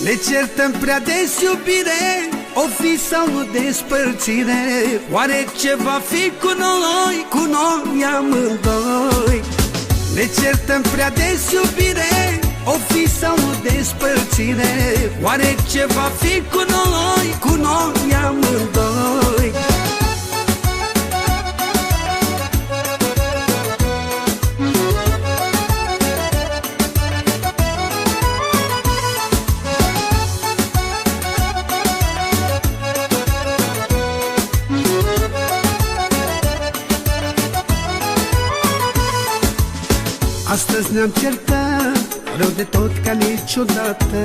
Ne certăm prea des, iubire, o fi sau o despărțire. Oare ce va fi cu noi amândoi? Ne certăm prea des, iubire, o fi sau o despărțire. Oare ce va fi cu noi amândoi? Astăzi ne-am certat, rău de tot ca niciodată.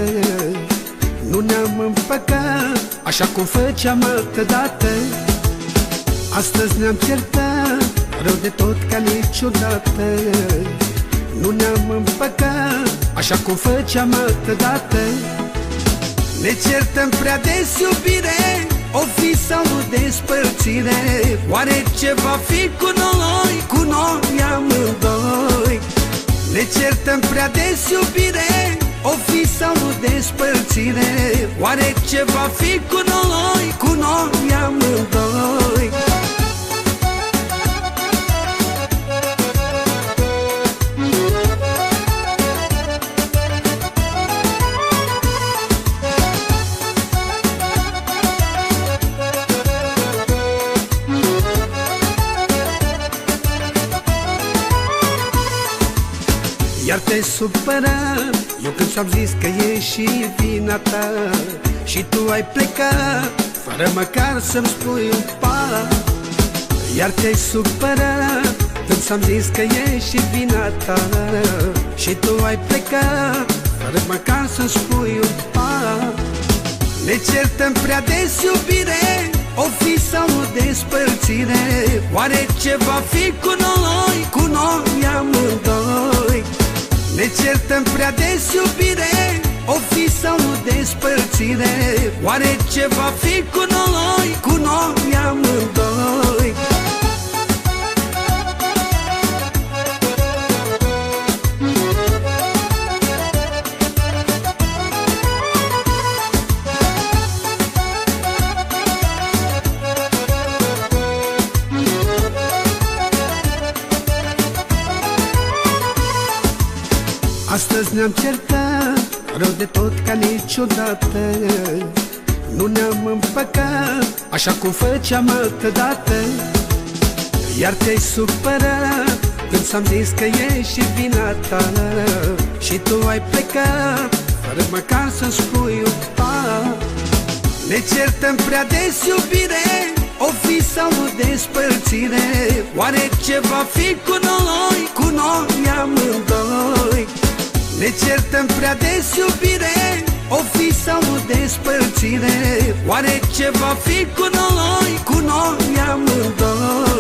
Nu ne-am împăcat, așa cum făceam altădată. Astăzi ne-am certat, rău de tot ca niciodată. Nu ne-am împăcat, așa cum făceam altădată. Ne certăm prea des, iubire, o fi sau o despărțire. Oare ce va fi cu noi amândoi? Ne certăm prea des, iubire, o fi sau o despărțire. Oare ce va fi cu noi amândoi? Iar te-ai supărat, eu când ți-am zis că e și vina ta. Și tu ai plecat, fără măcar să-mi spui un pas. Iar te-ai supărat, când ți-am zis că e și vina ta. Și tu ai plecat, fără măcar să-mi spui un pas. Ne certăm prea des, iubire, o fi sau o despărțire. Oare ce va fi cu noi amândoi? Ne certăm prea des, iubire, o fi sau o despărțire. Oare ce va fi cu noi amândoi? Astăzi ne-am certat, rău de tot ca niciodată. Nu ne-am împăcat, așa cum făceam altădată. Iar te-ai supărat, când ți-am zis că e și vina ta. Și tu ai plecat, fără măcar să-mi spui un pas. Ne certăm prea des, iubire, o fi sau o despărțire. Oare ce va fi cu noi amândoi? Ne certăm prea des, iubire, o fi sau o despărțire. Oare ce va fi cu noi amândoi?